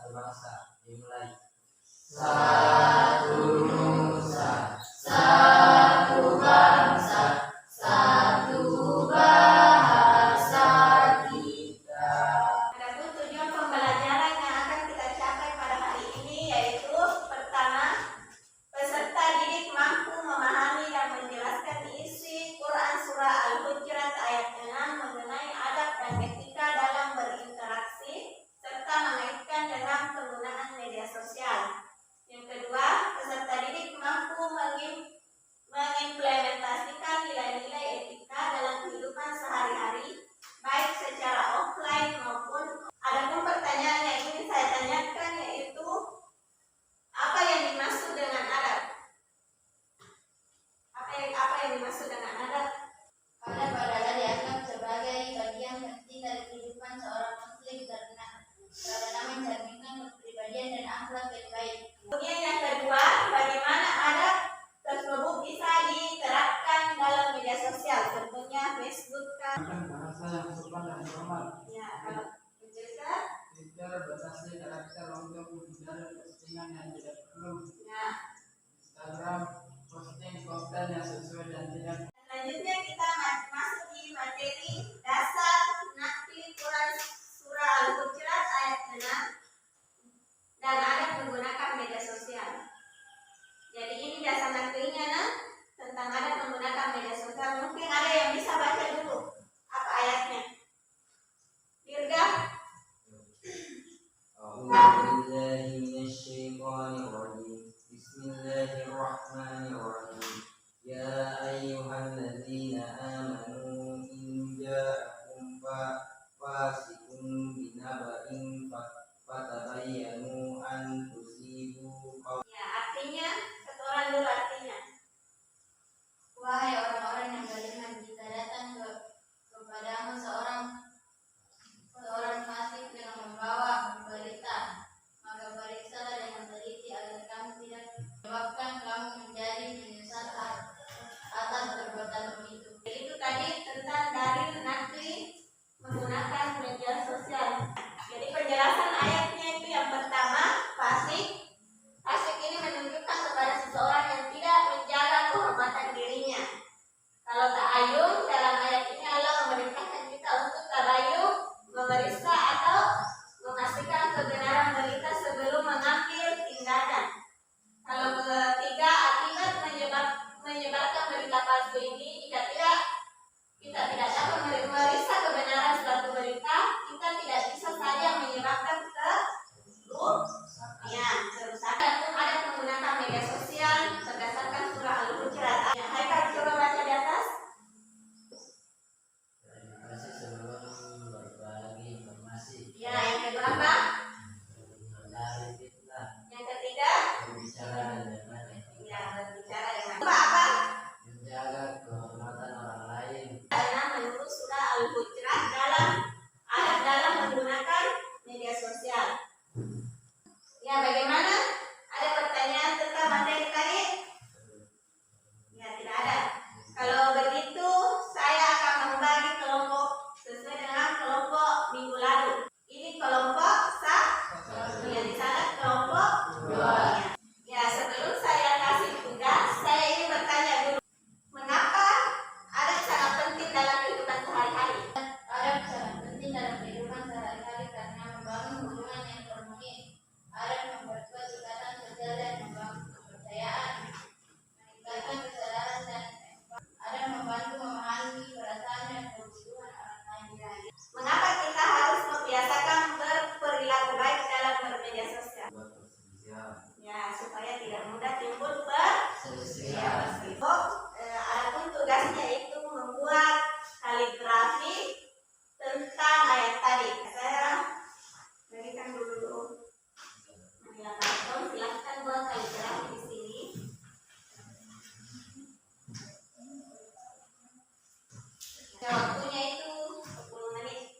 satu bangsa. Dimulai. Satu nusa, satu bangsa, satu bahasa kita. Adapun tujuan pembelajaran yang akan kita capai pada hari ini yaitu pertama, peserta didik mampu memahami dan menjelaskan isi Quran Surah Al-Hujurat ayat 6 mengenai adab dan etika dalam berinteraksi serta mengaitkan dengan penggunaan media sosial. Yang kedua, peserta didik mampu mengimplementasikan nilai-nilai etika dalam kehidupan sehari-hari, baik secara offline maupun. Adapun pertanyaan yang ingin saya tanyakan yaitu, apa yang dimaksud dengan adab? Apa yang dimaksud dengan adab? Adab adalah dianggap sebagai bagian penting dari kehidupan seorang muslim karena mencerminkan kepribadian dan akhlak yang baik. Kemudian yang kedua, bagaimana adab tersebut bisa diterapkan dalam media sosial, tentunya Facebook kan. Bahasa yang sopan dan formal. Ya, kalau menjelaskan. Twitter batasi karakter untuk menghindari postingan yang tidak perlu. Ya. Instagram posting konten yang sesuai dan tidak. Selanjutnya kita masuk di materi dasar nakli Quran Surah Al-Hujurat ayat 6 dan adab menggunakan media sosial. Jadi ini dasar naklinya tentang adab menggunakan media sosial. Mungkin ada yang bisa baca dulu apa ayatnya. Dirga. A'udzu billahi minasyaitonir rajim. Bismillahirrahmanirrahim. Ya ayyuhalladzina amanu in ja'akum fasiqun binaba'in fatabayyanu an tusibu qauman. Ya, artinya setoran dulu artinya. Wahai orang-orang yang beriman, jika datang kepadamu seorang fasik yang membawa berita, maka periksalah dengan teliti agar kamu tidak menyebabkan kamu menjadi menyesal atas perbuatan itu. Itu tadi tentang dalil nakli menggunakan media sosial. Jadi penjelasan ayatnya itu yang pertama, fasik. Fasik ini menunjukkan kepada seseorang yang tidak menjaga kehormatan dirinya. Kalau ta'ayyun, dalam ayat ini Allah memerintahkan kita untuk tabayyun, memeriksa atau memastikan kebenaran berita sebelum mengambil tindakan. Kalau ketiga, akibat menyebarkan berita palsu ini, jika kita tidak dapat memeriksa kebenaran suatu berita, kita tidak bisa saja menyebabkan kerusakan. Ada menggunakan media sosial berdasarkan surah Al-Hujurat. Ya, Haikal coba baca di atas. Terima kasih sebelum berbagi informasi. Ya, yang kedua apa? Menghindari fitnah. Yang ketiga? Berbicara dengan etika. Ya, berbicara dengan apa? Menjaga kehormatan orang lain. Karena menurut surah Al-Hujurat dalam menggunakan media sosial. Ya, bagaimana? Ada pertanyaan tentang materi tadi? Ya, tidak ada. Kalau begitu, saya akan membagi kelompok sesuai dengan kelompok minggu lalu. Ini kelompok yang di sana kelompok 2. Ya, sebelum saya kasih tugas, saya ingin bertanya dulu. Mengapa adab sangat penting dalam kehidupan sehari-hari? Adab sangat penting dalam kehidupan sehari-hari karena membangun hubungan yang harmoni. Adab memperkuat ikatan sosial dan membangun kepercayaan, meningkatkan kesadaran dan adab membantu memahami perasaan dan kebutuhan orang lain. Mengapa kita harus membiasakan berperilaku baik dalam bermedia sosial? Buat perselisihan. Ya, supaya tidak mudah timbul perselisihan. Adapun tugasnya itu membuat kaligrafi tentang ayat tadi. Saya berikan dulu. Silahkan buat kaligrafi di sini. Ya, waktunya itu 10 menit.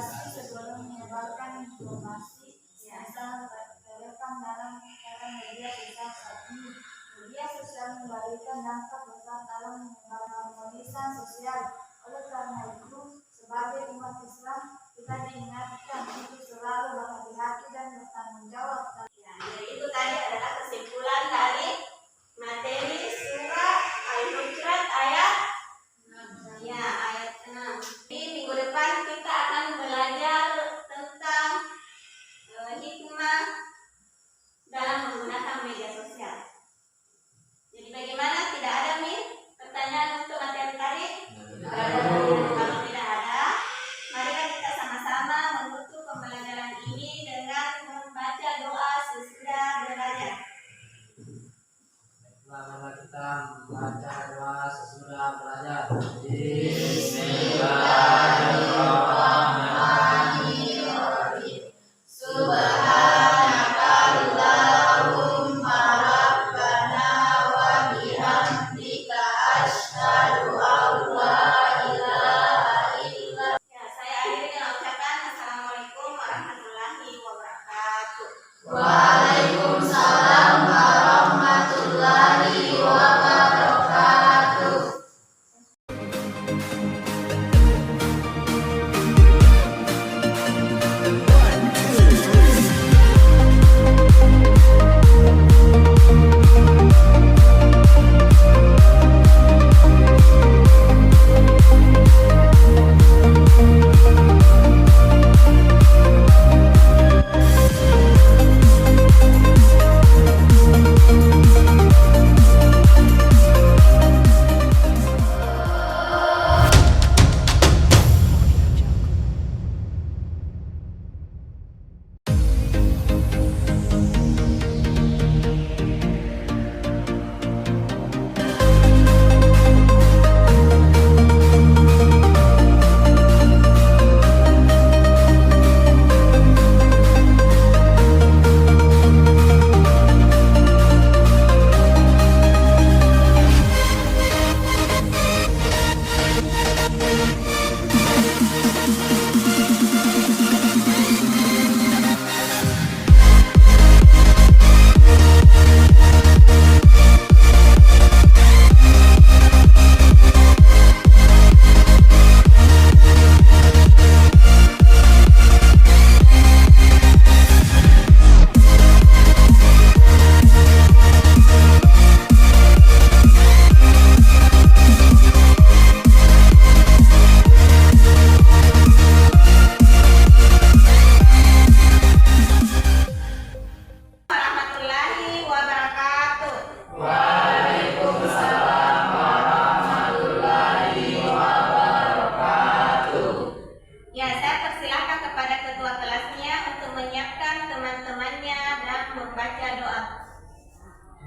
komunikasi sebelum menyebarkan informasi asal relevan dalam era media sosial saat ini. Media sosial memberikan dampak besar dalam menyebarkan harmonisan sosial. Oleh karena itu, sebagai umat Islam, kita diingatkan untuk selalu berhati-hati dan bertanggung jawab. Jadi itu tadi adalah kesimpulan dari materi surah Al-Hujurat ayat 6. Di minggu depan kita akan belajar tentang hikmah dalam menggunakan media sosial. Jadi bagaimana? Tidak ada pertanyaan untuk materi tadi? Kalau tidak ada, mari kita sama-sama menutup pembelajaran ini dengan membaca doa sesudah belajar. Baiklah, kita membaca doa sesudah belajar.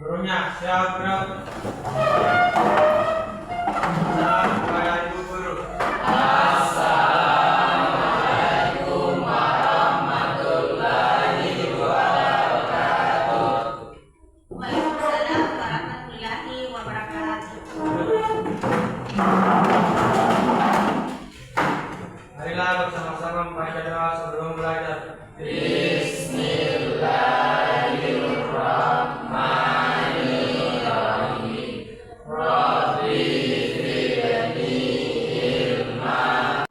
Gurunya siap gerak. Salam kepada Ibu Guru. Assalamualaikum warahmatullahi wabarakatuh. Waalaikumsalam warahmatullahi wabarakatuh. Marilah bersama-sama membaca doa sebelum belajar. Bismillahirrahmanirrahim. Rabbi zidni ilma.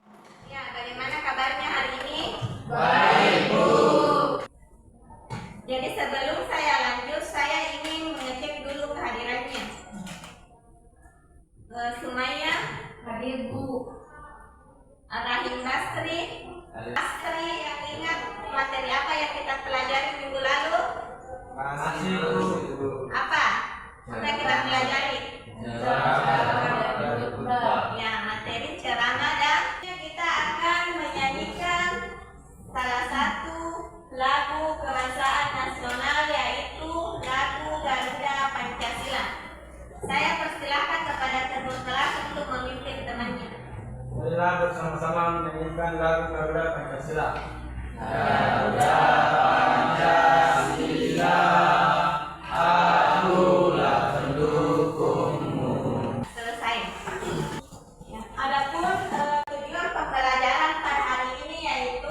Ya, bagaimana kabarnya hari ini? Baik, Bu. Jadi sebelum saya lanjut, saya ingin mengecek dulu kehadirannya. Sumaya hadir, Bu. Ar-Rahim Basri yang ingat materi apa yang kita pelajari minggu lalu? Masih Bu. Apa? Sudah kita pelajari? Ya, materi ceramah dan kita akan menyanyikan salah satu lagu kebangsaan nasional, yaitu lagu Garuda Pancasila. Saya persilahkan kepada ketua kelas untuk memimpin temannya. Marilah bersama-sama menyanyikan lagu Garuda Pancasila. Garuda Pancasila, akulah pendukungmu. Selesai. Ya. Adapun tujuan pembelajaran pada hari ini yaitu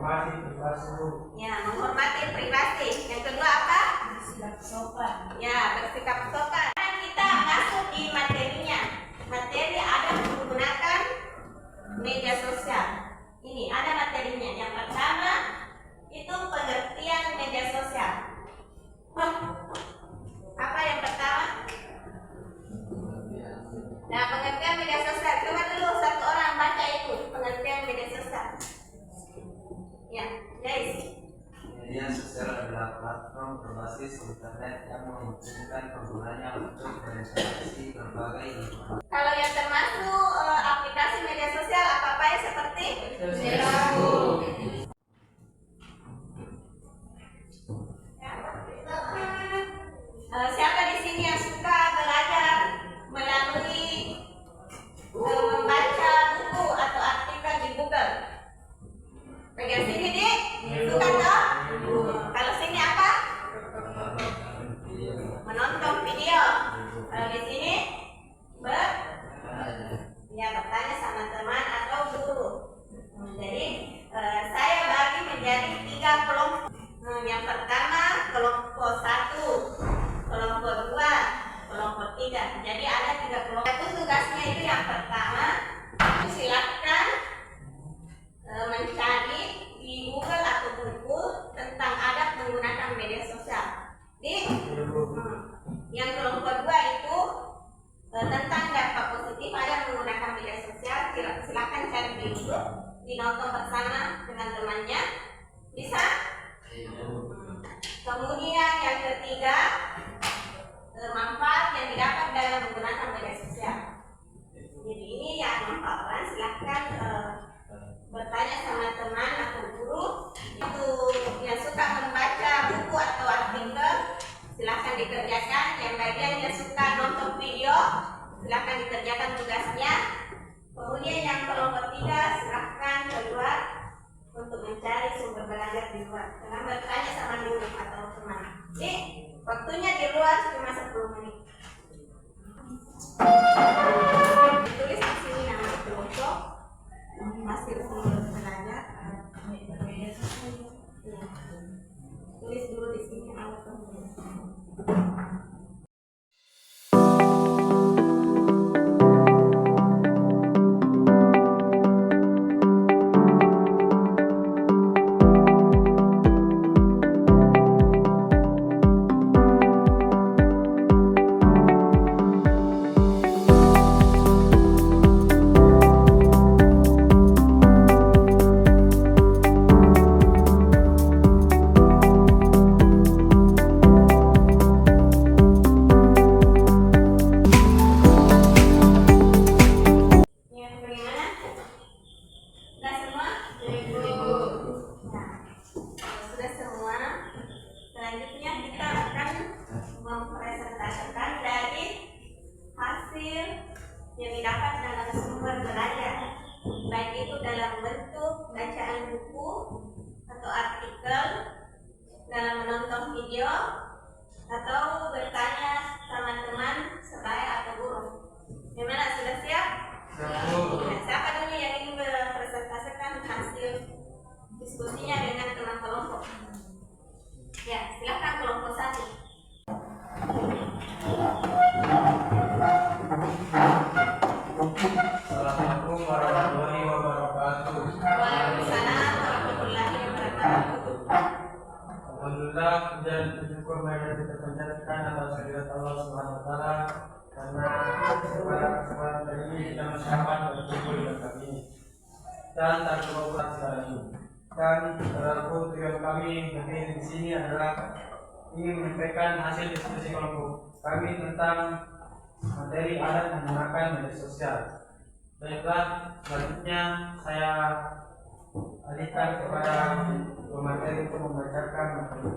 menghormati privasi guru. Ya, menghormati privasi. Yang kedua apa? Bersikap sopan. Ya, bersikap sopan. Sekarang kita masuk di materinya. Materi ada menggunakan media sosial. Ini ada materinya. Yang pertama itu pengertian media sosial. Apa yang pertama? Nah, pengertian media sosial. Coba dulu satu orang baca itu pengertian media sosial. Ya, guys. Media sosial adalah platform berbasis internet yang memungkinkan penggunanya untuk berinteraksi berbagai informasi. Kalau yang termasuk aplikasi media sosial apa ya seperti Facebook. siapa di sini yang suka belajar melalui membaca buku atau artikel di Google? Bagian sini nih, suka toh? Kalau sini apa? Menonton video. Kalau di sini bertanya sama teman atau guru. Jadi saya bagi menjadi 3 kelompok. Yang pertama kelompok 1, kelompok 2, kelompok 3. Jadi ada 3 kelompok. Itu tugasnya itu yang pertama, silakan mencari di Google atau buku tentang adab menggunakan media sosial. Yang kelompok 2 itu tentang dampak positif adab menggunakan media sosial. Silakan cari di YouTube, dinonton bersama dengan temannya. Bisa? Kemudian yang ketiga, manfaat yang didapat dalam menggunakan media sosial. Jadi ini yang manfaat. Silakan bertanya sama teman atau guru. Itu yang suka membaca buku atau artikel, silakan dikerjakan. Yang bagian yang suka nonton video, silakan dikerjakan tugasnya. Kemudian yang kelompok 3, silakan keluar untuk mencari sumber belajar di luar. Jangan bertanya sama guru atau teman. Jadi waktunya di luar cuma 10 menit. Tulis di sini nama kelompok, hasil sumber belajar. Tulis dulu di sini nama kelompok. Yang didapat dalam sumber belajar, baik itu dalam bentuk bacaan buku atau artikel, dalam menonton video, atau bertanya sama teman, sebaya atau guru. Gimana, sudah siap? Nah, siapa dulu yang ingin mempresentasikan hasil diskusinya dengan teman kelompok? Ya, silakan kelompok 1. Assalamualaikum warahmatullahi wabarakatuh. Waalaikumsalam warahmatullahi wabarakatuh. Alhamdulillah, dan bersyukur banyak kita panjatkan atas kehadirat Allah Subhanahu wa taala karena pada kesempatan kali ini kita masyarakat berkumpul di tempat ini. Dan tak lupa sekali lagi. Dan saudaraku, tujuan kami hari di sini adalah ingin menyampaikan hasil diskusi kelompok kami tentang materi adat menggunakan media sosial. Baiklah, selanjutnya saya alihkan kepada pemateri untuk membacakan materi.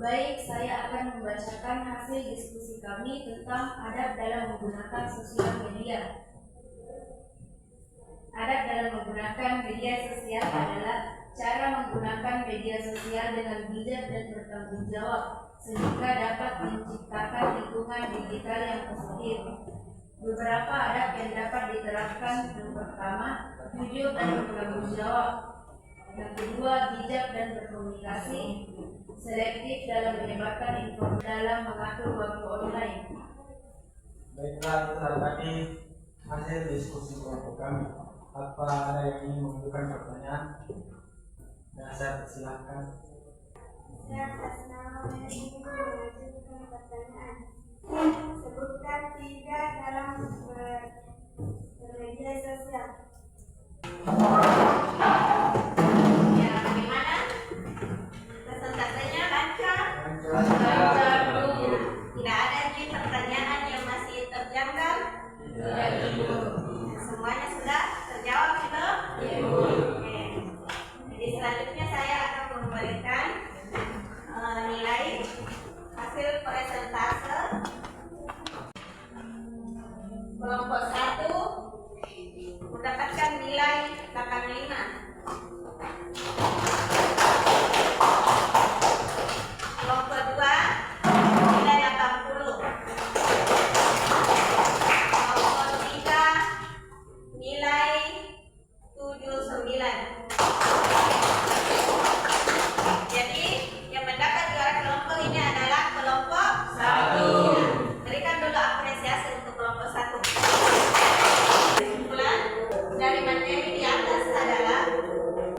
Baik, saya akan membacakan hasil diskusi kami tentang adab dalam menggunakan sosial media. Adab dalam menggunakan media sosial adalah cara menggunakan media sosial dengan bijak dan bertanggung jawab sehingga dapat menciptakan lingkungan digital yang positif. Beberapa adab yang dapat diterapkan yang pertama, jujur dan bertanggung jawab. Yang kedua, bijak dan berkomunikasi, selektif dalam menyebarkan informasi dalam mengatur waktu online. Baiklah, itulah tadi hasil diskusi kelompok kami. Apa ada yang ingin mengajukan pertanyaan? Ya, saya persilahkan. Saya atas nama ingin mengajukan pertanyaan. Sebutkan 3 dalam bermedia sosial. Ya, bagaimana? Presentasenya lancar? Lancar, Bu. Tidak ada di pertanyaan yang masih terjangkau? Tidak, Bu. Semuanya sudah terjawab, belum? Ya, Bu. Oke. Jadi selanjutnya saya akan memberikan nilai hasil presentase kelompok 1 mendapatkan nilai 85. Kelompok 2 nilai 80. Kelompok 3 nilai 79. Jadi yang mendapat juara kelompok ini adalah kelompok 1. Berikan dulu apresiasi untuk kelompok 1. Kesimpulan dari materi di atas adalah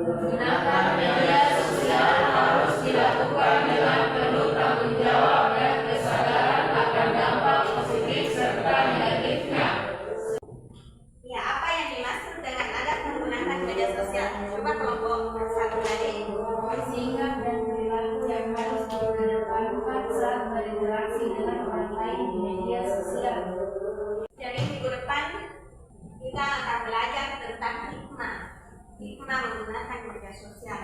Gunakan media sosial harus dilakukan dengan penuh tanggung jawab dan kesadaran akan dampak positif serta negatifnya. ya apa yang dimaksud dengan adat menggunakan media sosial. Coba kelompok 1 tadi. Sikap dan perilaku yang harus dikedepankan saat berinteraksi dengan orang lain di media sosial. Jadi minggu depan kita akan belajar tentang hikmah menggunakan media sosial.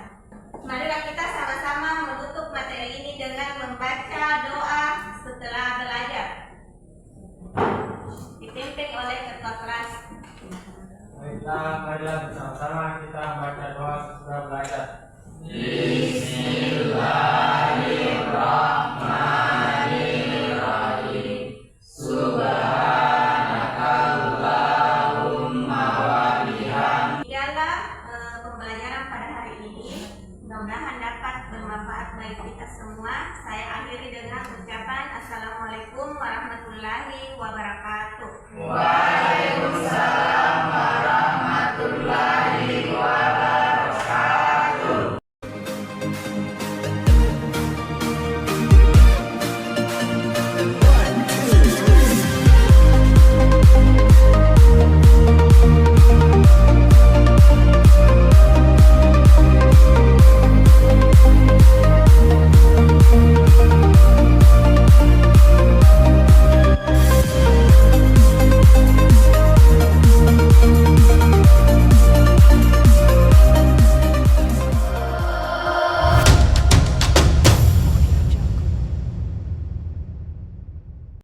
Marilah kita sama-sama menutup materi ini dengan membaca doa setelah belajar, dipimpin oleh ketua kelas. Baiklah, marilah bersama-sama kita baca doa setelah belajar. Demikianlah pembelajaran pada hari ini. Mudah-mudahan dapat bermanfaat bagi kita semua. Saya akhiri dengan ucapan Assalamualaikum warahmatullahi wabarakatuh. Waalaikumsalam.